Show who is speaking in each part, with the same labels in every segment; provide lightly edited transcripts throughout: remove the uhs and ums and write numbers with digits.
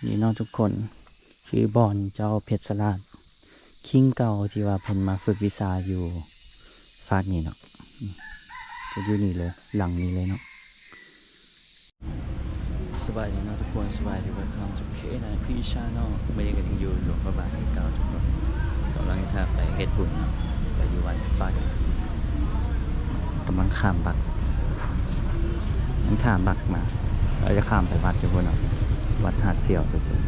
Speaker 1: นี่น้องทุกคนคือบอนเจ้าเพชรสลัดคิงเก่าที่ว่าเพิ่นมาฝึกวิชาอยู่ฟากนี่เนาะจะอยู่นี่เลยหลังนี้เลยเนาะสบายดีเนาะทุกคนสบายดีว่าน้องจุกเคนะพี่ชาเนาะไม่ได้กันอยู่หลวงพระบางที่เก่าทุกคนกำลังจะไปเฮ็ดบุญเนาะไปอยู่วัดฟากกำลังข้ามบักมันข้ามบักมาเราจะข้ามไปวัดอยู่บนเนาะวัดหาดเสี่ยวทุกคน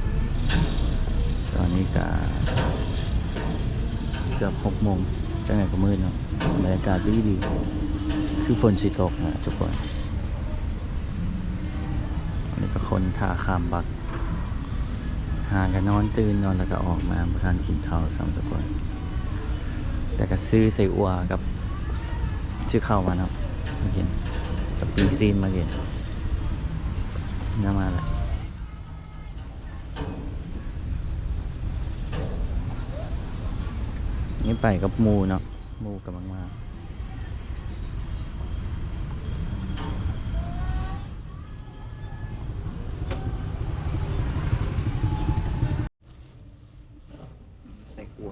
Speaker 1: ตอนนี้ก็เกือบ6 โมงจังไงก็มืดเนาะบรรยากาศดีคือฝนสิตกนะทุกคนอันนี้ก็คนท่าข้ามบักหากันนอนตื่นนอนแล้วก็ออกมาประทานกินข้าวซ้ำทุกคนแต่ก็ซื้อใส่อัวกับชื่อข้าวมาเนาะมากินกับปีซีนมากินน่ามาแล้วนี่ไปกับหมูเนาะหมูกำลังมาใส่กัว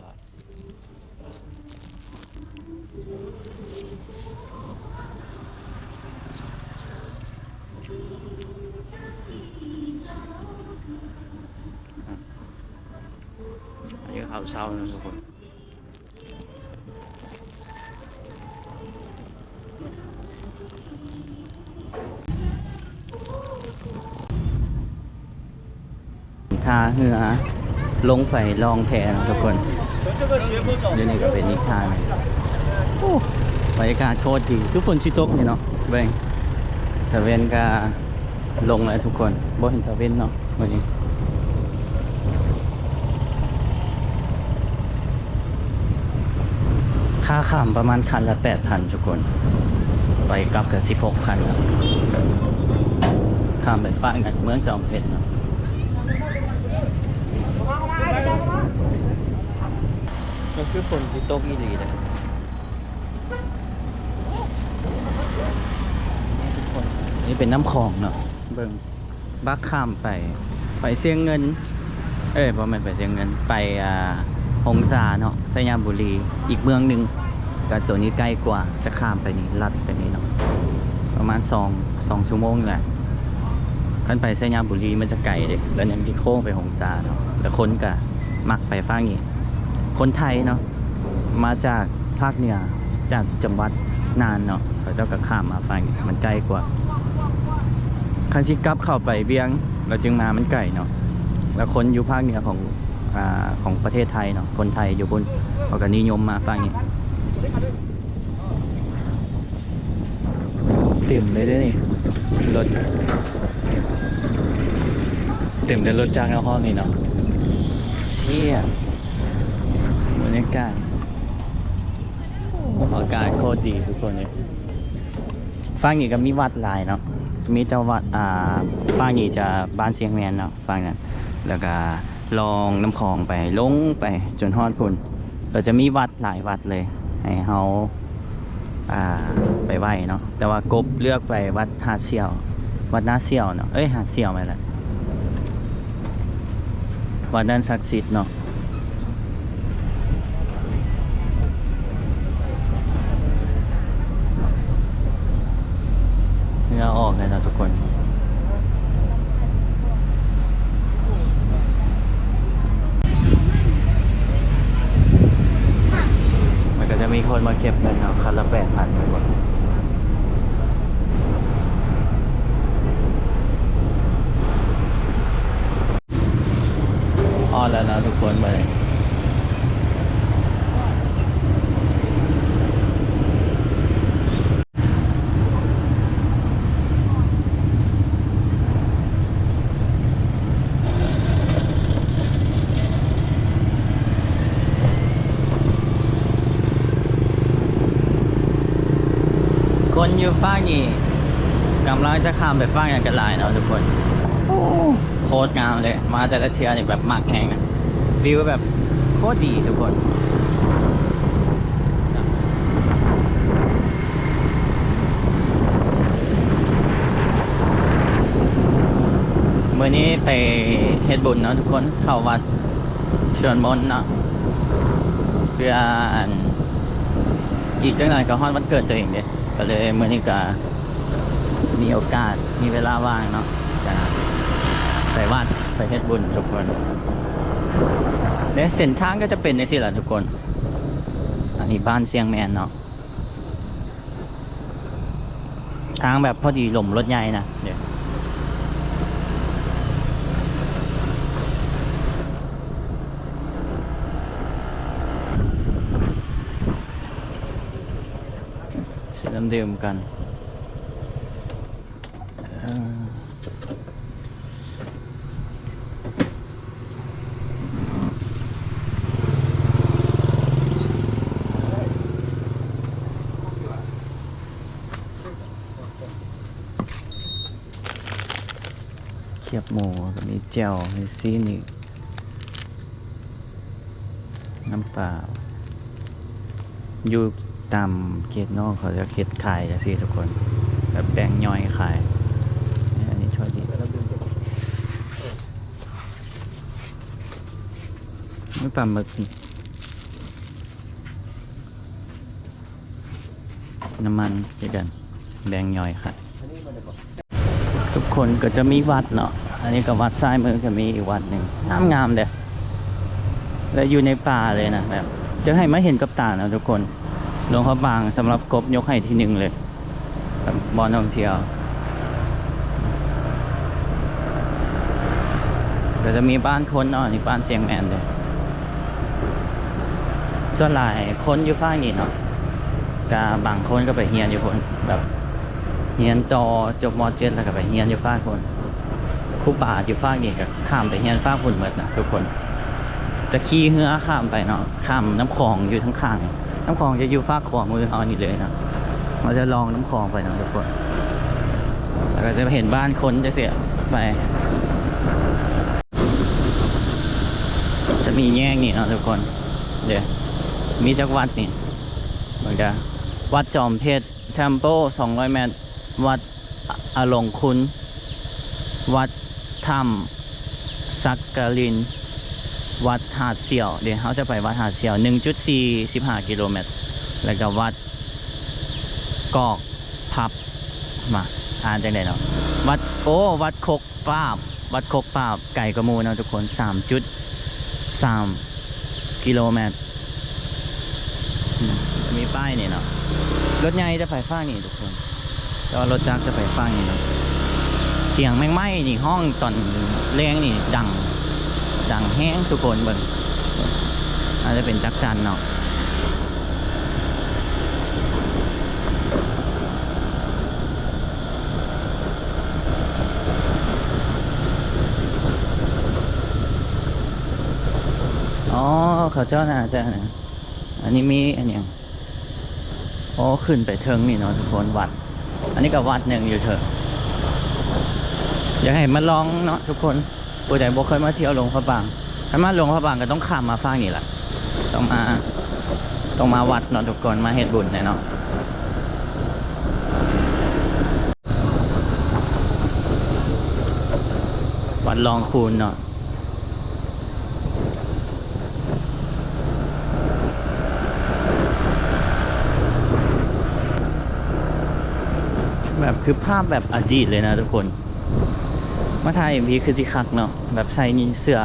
Speaker 1: อันนี้ข้าวเช้านะทุกคนท่าเหือลงไปลองแพนะทุกคนเดี๋ยวนี้ก็เป็นอีกทางบรรยากาศโคตรดีทุกฝนชิตกนี่เนาะเบ่งตะเวนก็ลงแล้วทุกคนบ่เห็นตะเวนเนาะวันนี้ค่าข้ามประมาณคันละ8,000ทุกคนไปกลับกับ16,000แล้วข้ามไปฟ้ากันเมืองจอมเพชรเนาะก็คือฝนสิตกอีหลีเลยทุกคนนี่เป็นน้ำคลองเนาะเบิ่งบักข้ามไปเสียงเงินบ่แม่นไปเสียงเงินไปหงสาเนาะสยามบุรีอีกเมืองหนึ่งก็ตัวนี้ใกล้กว่าจะข้ามไปนี่ลัดไปนี่เนาะประมาณ2 ชั่วโมงแหละขั้นไปสยามบุรีมันจะไกลเด็กแล้วยังที่โค้งไปหงสาเนาะแล้วคนก็มักไปฟังนี่คนไทยเนาะมาจากภาคเหนือจากจังหวัดน่านเนาะเขาเจ้าก็ข้ามมาฟังมันใกล้กว่าคันชิกลับเข้าไปเวียงเราจึงมามันไกลเนาะแล้วคนอยู่ภาคเหนือของประเทศไทยเนาะคนไทยอยู่บนเขาก็นิยมมาฟังนี่เต็มเลยด้วยนี่รถเต็มแต่รถจากเอาห้องนี่เนาะเชี่ยบรรยากาศอากาศโคตรดีทุกคนเลยฟังนี่ก็มีวัดหลายเนาะมีเจ้าวัดฟังนี่จะบ้านเสียงแมนเนาะฟังนั้นแล้วก็ลองน้ำคลองไปลงไปจนฮอดพุ่นเราจะมีวัดหลายวัดเลยให้เฮาไปไหว้เนาะแต่ว่ากบเลือกไปวัดหาดเสี่ยววัดหน้าเสี่ยวเนาะหาดเสี่ยวมาแล้ววัดนั้นศักดิ์สิทธิ์เนาะเนื้อออกเลยนะทุกคนมันก็จะมีคนมาเก็บเงินเนาะคันละ8,000ทุกคนอ้อนแล้วนะทุกคนไปคนอยู่ฝั่งนี้กำลังจะข้ามไปฝั่งอย่างกันหลายเนาะทุกคนโคตรงามเลยมาแต่ละเทียนี่แบบมากแห้งนะวิวแบบโคตรดีทุกคนบ มื่อนี้ไปเฮ็ดบุญเนาะทุกคนเข้าวัดชวนมนต์เนาะเพื่ออีกจังหน่อยก็ฮอดวันเกิดตัวเองเด้ก็เลยมื่อนี้ก็มีโอกาสมีเวลาว่างเนาะจะไปวัดไปเฮ็ดบุญทุกคนและเส้นทางก็จะเป็นในสิล่ะทุกคนอันนี้บ้านเสียงแมนเนาะทางแบบพอดีหล่มรถใหญ่นะเดี๋ยวเสียน้ำดื่มกันเขียบหมูมีเจียวมีซีนี่น้ำเปล่าอยู่ตามเขตนอกเขาจะเขตขายจะสิทุกคนแบบแบ่งย่อยขายอันนี้ชอบดีไม่ปลาหมึกน้ำมันเดียวกันแบ่งย่อยขายทุกคนก็จะมีวัดเนาะอันนี้กับวัดซ้ายมือก็มีอีกวัดหนึ่งงามเด้อและอยู่ในป่าเลยนะแบบจะให้มาเห็นกับตานะทุกคนหลวงพ่อบางสำหรับกบยกให้ที่หนึ่งเลยบอลท่องเที่ยวก็จะมีบ้านคนเนาะนี่บ้านเสียงแมนเลยส่วนหลายคนอยู่ฝ้ายนี่เนาะก็บางคนก็ไปเฮียนอยู่คนแบบเฮียนต่อจบม.7แล้วก็ไปเฮียนอยู่ฝ้ายคนครูบาอยู่ฝ้ายนี่ก็ข้ามไปเฮียนฝ้ายคนหมดนะทุกคนจะขี่เรือข้ามไปเนาะข้ามน้ำคลองอยู่ทั้งข้างน้ำคลองจะอยู่ฝ้ายขวามือเอานี่เลยนะเราจะลองน้ำคลองไปเนาะทุกคนแล้วก็จะเห็นบ้านคนจะเสียไปจะมีแยกนี่เนาะทุกคนเดี๋ยวมีจักวัดนี่เหมือนกันวัดจอมเพชรเทมโป200 เมตรวัดอลงคุณวัดถ้ำสักกลินวัดหาดเสี่ยวเดี๋ยวเขาจะไปวัดหาดเสี่ยว 1.45 กิโลเมตรแล้วก็วัดกอกพับมาอ่านจังได๋เนาะวัดวัดคกปราบวัดคกปราบไก่กระมูเนาะทุกคน 3.3 กิโลเมตรมีป้ายนี่เนาะรถใหญ่จะไปฝั่งนี่ทุกคนแต่ว่ารถจักรจะไปฝั่งนี่เนาะเสียงแม่งไม้นี่ห้องตอนแรงนี่ดังแห้งทุกคนเบิ่งอาจจะเป็นจักรจันเนาะอ๋อเขาเจ้าน่าจะนะอันนี้มีอันนี้ขึ้นไปเทิงนี่เนาะทุกคนวัดอันนี้ก็วัดหนึ่งอยู่เถอะอยากให้มาลองเนาะทุกคนผู้ใดบ่เคยมาเที่ยวหลวงพระบางถ้ามาหลวงพระบางก็ต้องข้ามมาฝั่งนี่แหละต้องมาวัดเนาะทุกคนมาเฮ็ดบุญเนาะวัดลองคูนเนาะแบบคือภาพแบบอดีตเลยนะทุกคนมาถ่ายเอ็มพีคือสิคักเนาะแบบใส่เสื้อ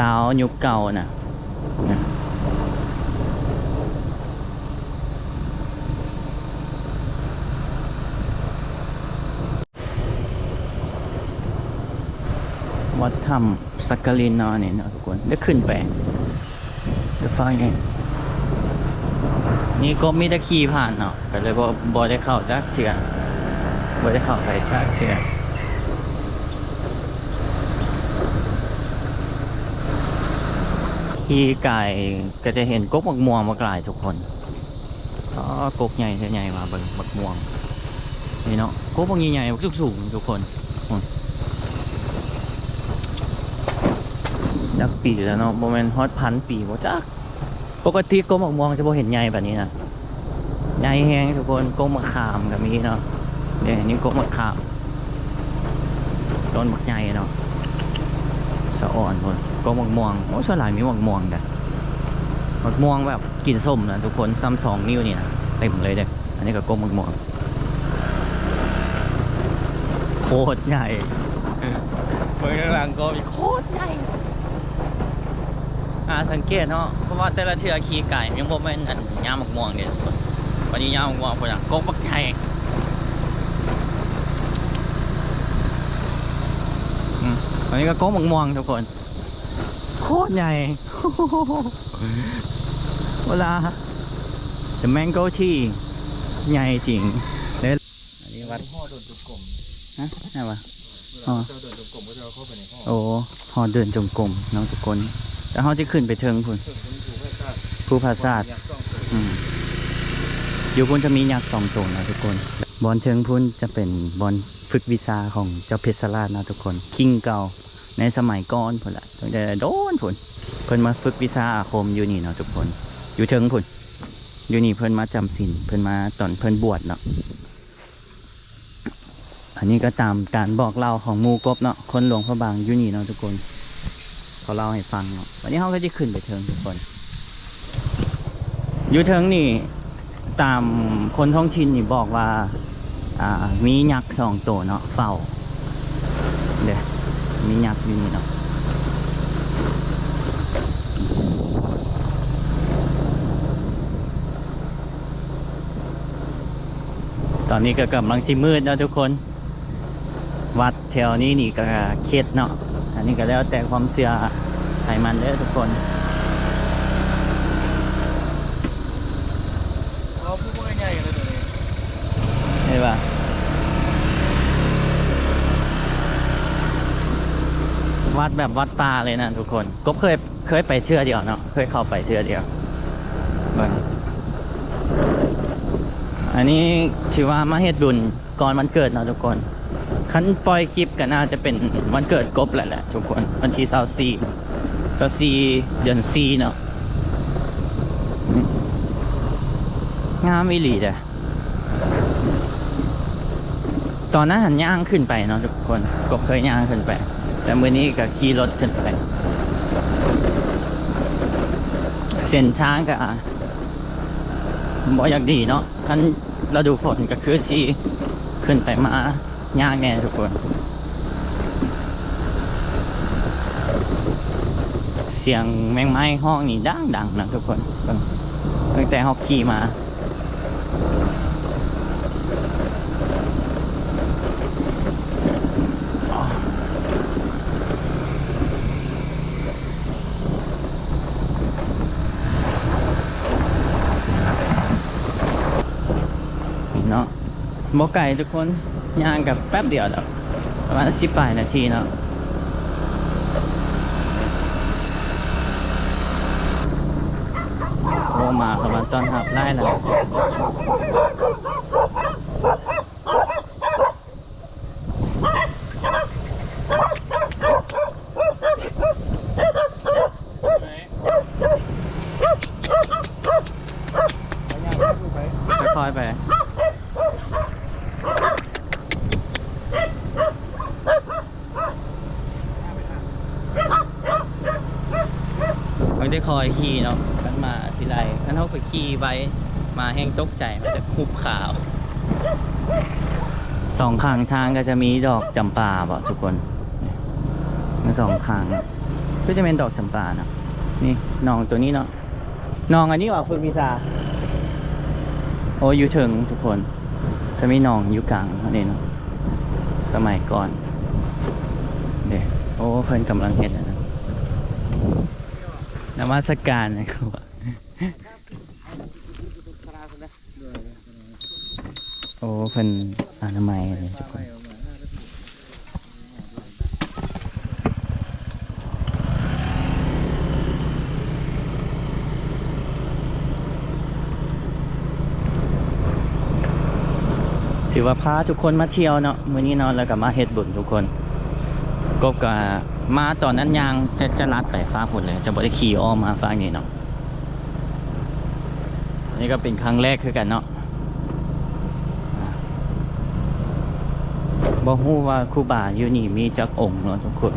Speaker 1: ลาวยุคเก่านะวัดถ้ำสักกลินเนาะนี่เนาะทุกคนได้ขึ้นไปจะฟังไงนี่ก็มีตะขี่ผ่านเนาะก็เลยบ่ได้เข้าจักเชือบ่ได้เข้าไปจักเชือขี่ไก่ก็จะเห็นกกมักม่วงมากลายทุกคนกกใหญ่ใหญ่มาเบิ่งมักม่วงนี่เนาะกกพวกใหญ่ๆสูงทุกคนจักปีแล้วเนาะโมเมนต์ฮอต1,000 ปีบ่จักปกติกกมักม่วงจะบ่เห็นใหญ่แบบนี้นะใหญ่แห้งทุกคนกกมะขามก็มีเนาะเดี๋ยวนี้กกมะขาม ต้นบักใหญ่เนาะสะอ่อนคนก็มักม่วงโอ้ส่วนหลายมีมักม่วงกันมักม่วงแบบกินส้มนะทุกคนซ้ำ2 นิ้วนี่นะเต็มเลยเด้ออันนี้ก็ก้มมักม่วงโคตรใหญ่เมืองหลังก็มีโคตรใหญ่สังเกตเนาะเพราะว่าแต่ละเทือขี่ไก่ยังบ่แม่นอันย่ามักม่วงเนี่ยวันนี้ย่ามักม่วงคนอ่ะกกบักใหญ่อันนี้ก็กกมักม่วงทุกคนโคตรใหญ่เวลา The Mango Tea ใหญ่จริงเลยอันนี้วัดห่อเดินจงกรมฮะไหนวะอ๋อเดินจงกรมก็จะเข้าไปในห้อโอ้ห่อเดินจงกรมน้องทุกคนแล้วเขาจะขึ้นไปเทิงพุ่นภูพาซาดอยู่พุ่นจะมียักษ์2 ตัวนะทุกคนบอลเทิงพุ่นจะเป็นบอลฝึกวิชาของเจ้าเพชรสราชนะทุกคนคิงเก่าในสมัยก่อนพุ่นละตั้งแต่โดนพุ่นเพิ่นมาฝึกวิชาอาคมอยู่นี่เนาะทุกคนอยู่เทิงพุ่นอยู่นี่เพิ่นมาจำศีลเพิ่นมาตอนเพิ่นบวชเนาะอันนี้ก็ตามการบอกเล่าของหมู่กบเนาะคนหลวงพระบางอยู่นี่เนาะทุกคนเขาเล่าให้ฟังเนาะวันนี้เขาก็จะขึ้นไปเทิงทุกคนอยู่เทิงนี่ตามคนท้องถิ่นนี่บอกว่ามียักษ์2 ตัวเนาะเฝ้าเดี๋ยวมียักษ์อยู่นี่เนาะตอนนี้ก็กำลังชิมืดเนาะทุกคนวัดแถวนี้นี่ก็เขตเนาะอันนี้ก็แล้วแต่ความเชื่อไขมันเด้อทุกคนเอาผู้ว่าใหญ่เลยตัวนี้เห็นปะวัดแบบวัดป่าเลยนะทุกคนก็เคยไปเชื่อเดียวเนาะเคยเข้าไปเชื่อเดียวอันนี้ถือว่ามาเฮ็ดบุญก่อนวันเกิดเนาะทุกคนขั้นปล่อยคลิปก็น่าจะเป็นวันเกิดกบแหละทุกคนวันที่24เดือน 4เนาะงามอีหลีเด้อตอนนั้นหันย่างขึ้นไปเนาะทุกคนกบเคยย่างขึ้นไปแต่มื้อนี้ก็ขี่รถขึ้นไปเส้นทางก็บ่อยากดีเนาะขั้นเราดูฝนก็คือที่ขึ้นไปมายากแน่ทุกคนเสียงแมงไม้ห้องนี่ดังนะทุกคนตั้งแต่เขาขี่มาเนาะบ่ไก่ทุกคนย่างกับแป๊บเดียวแล้วประมาณ18 นาทีเนาะโอ้มาประมาณตอนหับได้แล้วค่อยๆไปไม่ได้คอยขี่เนาะกันมาทีไรกันเขาไปขี่ไว้มาแห้งตกใจมันจะคุบขาว2 ข้างทางก็จะมีดอกจำปาบ่ทุกคนทั้ง2 ข้างก็จะเป็นดอกจำปาเนาะนี่น้องตัวนี้เนาะน้องอันนี้ว่าฝึกวิชาโอ้อยู่ถึงทุกคนจะมีน้องอยู่กลางนี่เนาะสมัยก่อนเด็กโอ้เพิ่นกำลังเห็นนะนมัสการนะครับโอ้เพิ่นอนามัยเลยทุกคนถือว่าพาทุกคนมาเที่ยวเนาะมื้อนี้เนาะแล้วก็มาเฮ็ดบุญทุกคนก็มาตอนนั้นยางจะลัดไปฟ้าผุดเลยจะบ่ได้ขี่อ้อมมาฟ้านี่เนาะนี่ก็เป็นครั้งแรกคือกันเนาะบ บ่ฮู้ว่าครูบาอยู่นี่มีจักองค์เนาะทุกคน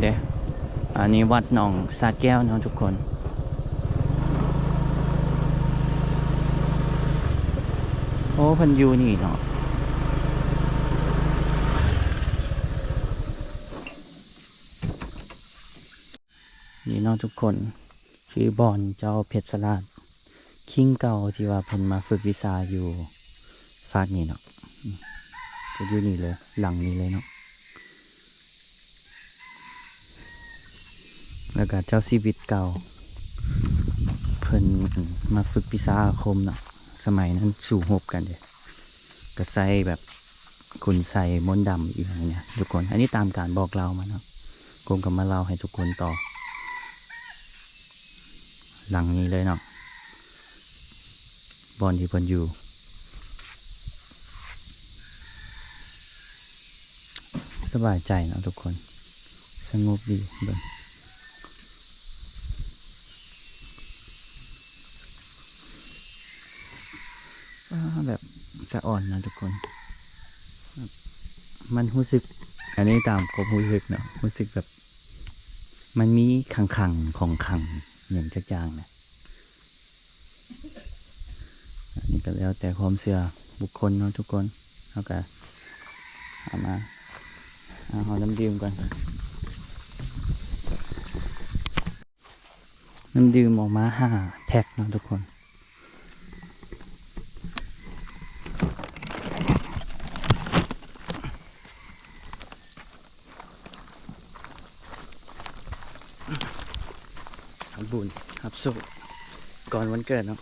Speaker 1: เด้อันนี้วัดหนองสาแก้วเนาะทุกคนโอ้เพิ่นอยู่นี่เนาะนี่เนาะทุกคนคือบอนเจ้าเพชรสลัดคิงเก่าที่ว่าเพิ่นมาฝึกวิชาอยู่ฟากนี่เนาะจะอยู่นี่เลยหลังนี้เลยเนาะแล้วก็เจ้าชีวิตเก่าเพิ่นมาฝึกวิชาอาคมเนาะสมัยนั้นสู่หบกันเด้ก็ใส่แบบคุณใส่มนต์ดำอีกอย่างเนี้ยทุกคนอันนี้ตามการบอกเล่ามาเนาะกงก็มาเล่าให้ทุกคนต่อหลังนี้เลยเนาะบอนที่เพิ่นอยู่สบายใจเนาะทุกคนสงบดีเบิ่งแบบสะอ่อนนะทุกคนมันรู้สึกอันนี้ตามความรู้สึกเนาะรู้สึกแบบมันมีขังของขังอย่างจักอย่างนะอันนี้ก็แล้วแต่ความเชื่อบุคคลเนาะทุกคนเอาก็เอามาเอาน้ำดื่มก่อนน้ำดื่มออกมา5 แพ็คเนาะทุกคนทำบุญครับสุขก่อนวันเกิดเนาะ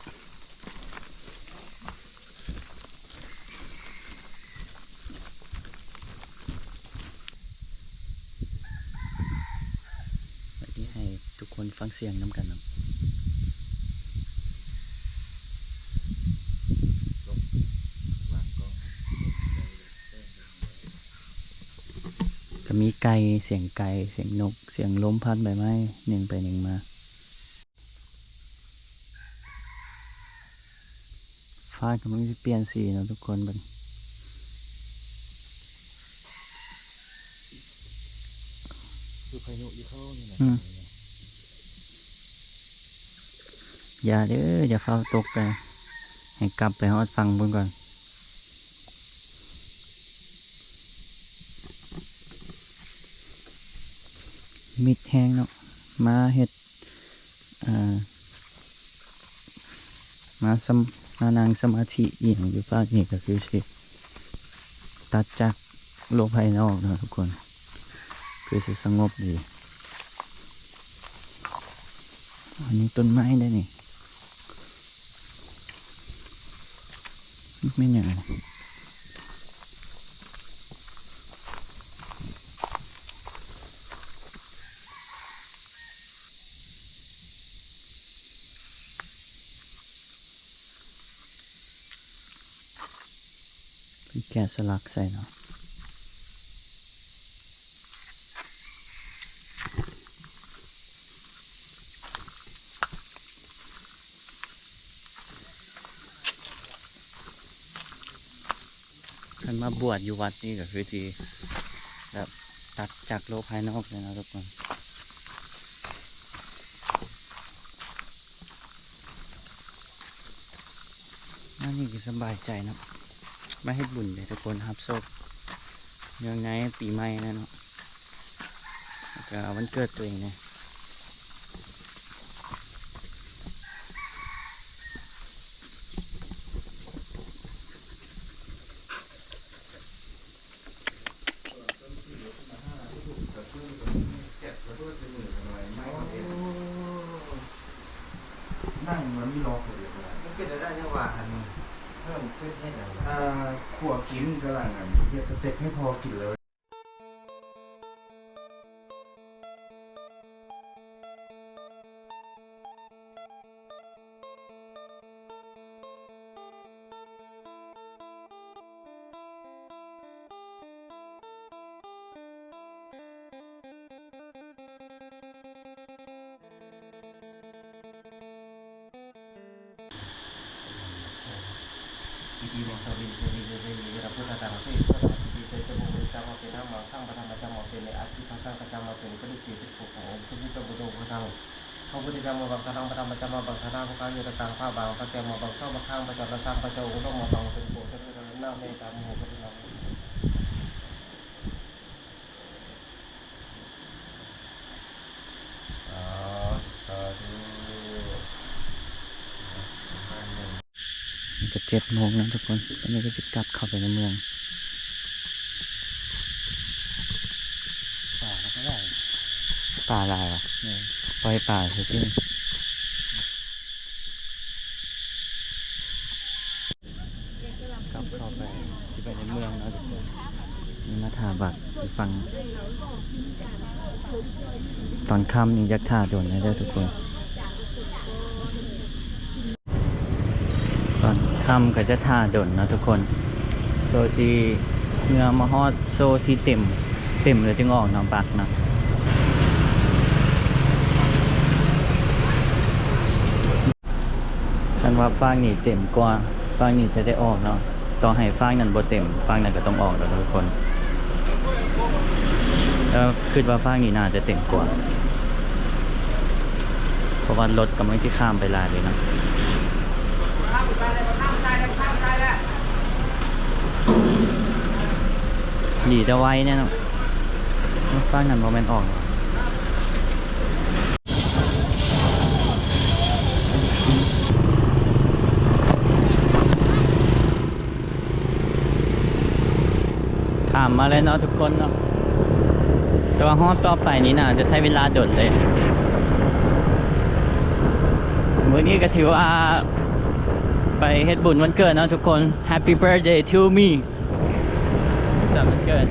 Speaker 1: วันนี้ให้ทุกคนฟังเสียงน้ำกันเนาะก็มีไก่เสียงไก่เสียงนกเสียงลมพัดใบไม้หนึ่งไปหนึ่งมาฟ้ากำลังจะเปลี่ยนสีเนาะทุกคนบัดคือพายุที่เข้านี่แหละอย่าเด้ออย่าเฝ้าตกไปให้กลับไปฮอดฟังบนก่อนมิดแห้งเนาะมาเฮ็ดมานางสมาธิอีกอยู่ภาคนี้ก็คือสิตัดจากโลกภายนอกนะทุกคนคือสิสงบดีอันนี้ต้นไม้ได้นี่ไม่เหนื่อยแกะสลักใส่เนาะคันมาบวชอยู่วัดนี่ก็คือที่แบบตัดจากโลกภายนอกเลยนะทุกคนอันนี้คือสบายใจนะไม่ให้บุญเลยทุกคนครับโชคเนื่องในปีใหม่นะเนาะแล้วก็วันเกิดตัวเองเนี่ย
Speaker 2: นั่งมันมีล็อกเลย
Speaker 1: มันเป็นได้จังหวะอันนี้
Speaker 2: เพิ่มขึ้นให้หน่อยขวกินกำลังเพียสเต็กไม่พอกินเลย
Speaker 3: อิติปิโสวิเศษวิเศษวิรพุทธตังเสสระวิเศษจะบุญจำมาเป็นน้ำมังสร้างปฐมจำมาเป็นในอาทิตย์สร้างประจำมาเป็นกระดูกเกติภูของทุกข์บุญโภทังพระพุทธเจ้ามาบังคับปฐมจำมาบังคับพระการโยตตังผ้าบางพระแก้วมาบังเข้ามาข้างประจันสร้างประจุต้องมาบังเป็นโพธิ์จะเป็นหน้าเมตตาโมโหปฏิบัติสาธุ
Speaker 1: ก็7 โมงแล้วทุกคนตอนนี้ก็จะกลับเข้าไปในเมือง
Speaker 3: ป่าแล้วก็ได้
Speaker 1: ป่าลายวะปล่อยป่าสิที่กลับเข้าไปที่ไปในเมืองแล้วทุกคนนี่มาถ่าบัตรไปฟัง ตอนค่ำนี่ยักษ์ถ่าโดนนะเด้อทุกคน ตอนค่ำก็จะท่าดนนะทุกคนโซซีเมื่อมาฮอดโซซีเต็มเลยจึงออกน้ำปักนะฉันว่าฟางนี่เต็มกว่าฟางนี่จะได้ออกเนาะต่อให้ฟางนั้นบ่เต็มฟางนั้นก็ต้องออกแล้วทุกคนแล้วคิดว่าฟางนี่น่าจะเต็มกว่าเพราะว่ารถกำลังจะข้ามไปลาเลยนะดีจะไว้เนี่ยเนาะฟังนั้นโมเมนต์ออกถามมาเลยเนาะทุกคนเนาะแต่ว่าฮอบต่อไปนี้น่าจะใช้เวลาโดดเลยวันนี้ก็ถือว่าไปเฮ็ดบุญวันเกิดเนาะทุกคน Happy birthday to me แต่วันเกิด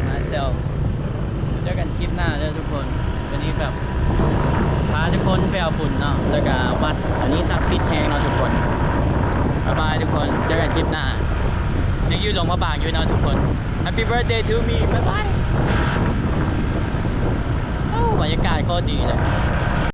Speaker 1: myself เจอกันคลิปหน้าเด้อทุกคนวันนี้แบบพาทุกคนไปเอาบุญเนาะแล้วก็วัดอันนี้ศักดิ์สิทธิ์แห่งเนาะทุกคนบ๊ายบายทุกคนเจอกันคลิปหน้ายังอยู่หลวงพระบางอยู่เนาะทุกคน Happy birthday to me บ๊ายบายบรรยากาศโคตรดีเลย